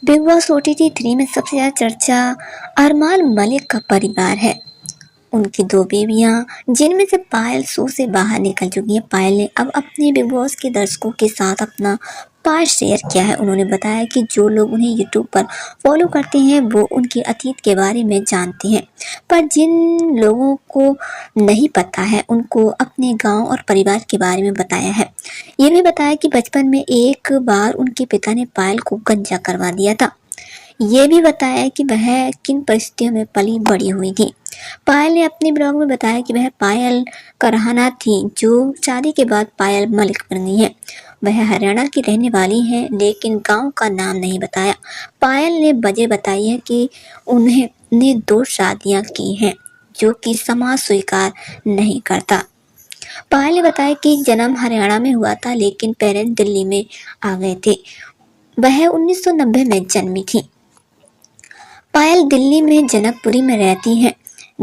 Big boss OTT 3 में सबसे ज्यादा चर्चा अरमान मलिक का परिवार है। उनकी 2 बेबियां जिनमें से पायल शो से बाहर निकल चुकी है। पायल ने अब अपने बिग बॉस के दर्शकों के साथ अपना पार्ट शेयर किया है। उन्होंने बताया कि जो लोग उन्हें यूट्यूब पर फॉलो करते हैं वो उनके अतीत के बारे में जानते हैं, पर जिन लोगों को नहीं पता है उनको अपने गांव और परिवार के बारे में बताया है। ये भी बताया कि बचपन में एक बार उनके पिता ने पायल को गंजा करवा दिया था। ये भी बताया कि वह किन परिस्थितियों में पली बड़ी हुई थी। पायल ने अपने ब्लॉग में बताया कि वह पायल करहाना थी, जो शादी के बाद पायल मलिक बन गई है। वह हरियाणा की रहने वाली हैं, लेकिन गांव का नाम नहीं बताया। पायल ने वजह बताई है कि उन्होंने 2 शादियां की हैं, जो कि समाज स्वीकार नहीं करता। पायल ने बताया कि जन्म हरियाणा में हुआ था, लेकिन पेरेंट्स दिल्ली में आ गए थे। वह 1990 में जन्मी थी। पायल दिल्ली में जनकपुरी में रहती हैं,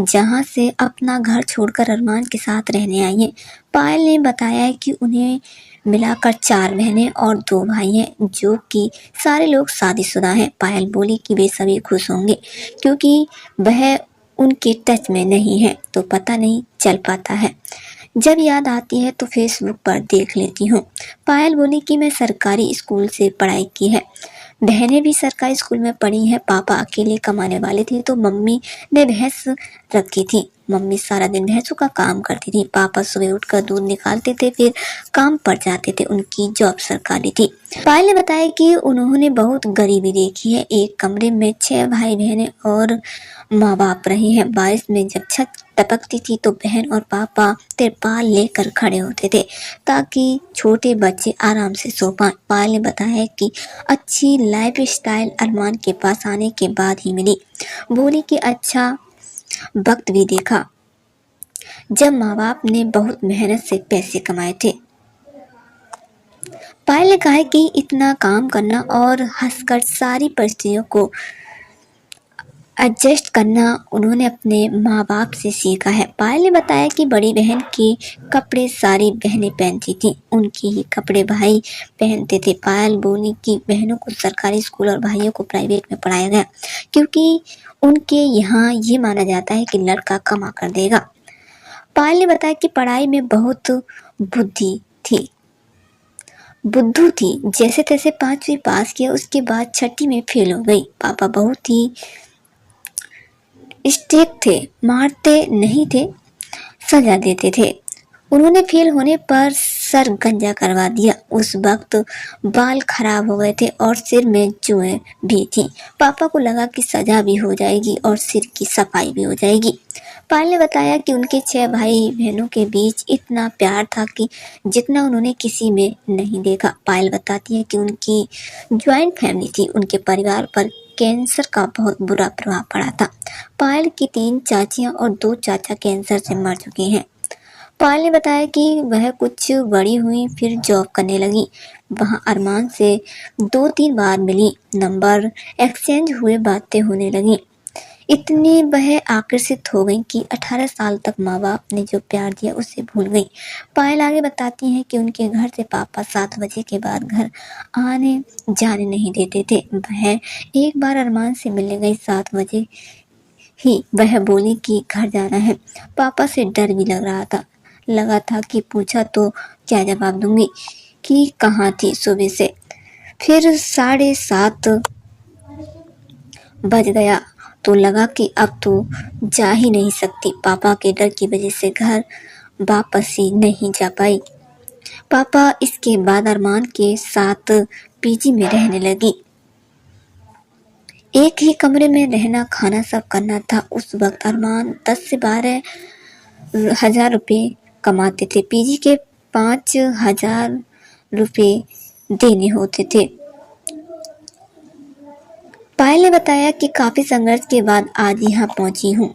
जहां से अपना घर छोड़कर अरमान के साथ रहने आई हैं। पायल ने बताया है कि उन्हें मिलाकर 4 बहनें और 2 भाई हैं, जो कि सारे लोग शादीशुदा हैं। पायल बोली कि वे सभी खुश होंगे, क्योंकि वह उनके टच में नहीं है तो पता नहीं चल पाता है। जब याद आती है तो फेसबुक पर देख लेती हूँ। पायल बोली कि मैं सरकारी स्कूल से पढ़ाई की है। बहनें भी सरकारी स्कूल में पढ़ी हैं। पापा अकेले कमाने वाले थे तो मम्मी ने भैंस रखी थी। मम्मी सारा दिन भैंसों का काम करती थी। पापा सुबह उठकर दूध निकालते थे, फिर काम पर जाते थे। उनकी जॉब सरकारी थी। पायल ने बताया कि उन्होंने बहुत गरीबी देखी है। एक कमरे में 6 भाई बहनें और माँ बाप रहे हैं। बारिश में जब छत टपकती थी तो बहन और पापा तिरपाल लेकर खड़े होते थे, ताकि छोटे बच्चे आराम से सो पाएं। पायल ने बताया कि अच्छी लाइफ स्टाइल अरमान के पास आने के बाद ही मिली। बोली कि अच्छा वक्त भी देखा जब माँ बाप ने बहुत मेहनत से पैसे कमाए थे। पायल ने कहा है कि इतना काम करना और हंसकर सारी परिस्थितियों को एडजस्ट करना उन्होंने अपने माँ बाप से सीखा है। पायल ने बताया कि बड़ी बहन के कपड़े सारी बहनें पहनती थीं, उनके ही कपड़े भाई पहनते थे। पायल बोली कि बहनों को सरकारी स्कूल और भाइयों को प्राइवेट में पढ़ाया गया, क्योंकि उनके यहाँ ये माना जाता है कि लड़का कमा कर देगा। पायल ने बताया कि पढ़ाई में बहुत बुद्धू थी, जैसे तैसे 5वीं पास किया, उसके बाद 6ठी में फेल हो गई। पापा बहुत ही स्ट्रिक्ट थे, मारते नहीं थे, सजा देते थे। उन्होंने फेल होने पर सर गंजा करवा दिया। उस वक्त बाल खराब हो गए थे और सिर में जुएं भी थी। पापा को लगा कि सजा भी हो जाएगी और सिर की सफाई भी हो जाएगी। पायल ने बताया कि उनके 6 भाई बहनों के बीच इतना प्यार था कि जितना उन्होंने किसी में नहीं देखा। पायल बताती है कि उनकी ज्वाइंट फैमिली थी। उनके परिवार पर कैंसर का बहुत बुरा प्रभाव पड़ा था। पायल की 3 चाचियां और 2 चाचा कैंसर से मर चुके हैं। पायल ने बताया कि वह कुछ बड़ी हुई, फिर जॉब करने लगी। वहां अरमान से 2-3 बार मिली, नंबर एक्सचेंज हुए, बातें होने लगी। इतनी वह आकर्षित हो गई कि 18 साल तक माँ बाप ने जो प्यार दिया उसे भूल गई। पायल आगे बताती हैं कि उनके घर से पापा 7 बजे के बाद घर आने जाने नहीं देते थे। वह एक बार अरमान से मिलने गई 7 बजे ही। वह बोली कि घर जाना है। पापा से डर भी लगा था कि पूछा तो क्या जवाब दूंगी कि कहाँ थी सुबह से। फिर 7:30 बज गया तो लगा कि अब तो जा ही नहीं सकती। पापा के डर की वजह से घर वापस ही नहीं जा पाई। पापा इसके बाद अरमान के साथ पीजी में रहने लगी। एक ही कमरे में रहना, खाना सब करना था। उस वक्त अरमान 10 से 12 हजार रुपये कमाते थे। पीजी के 5,000 रुपये देने होते थे। पायल ने बताया कि काफी संघर्ष के बाद आज यहाँ पहुंची हूँ।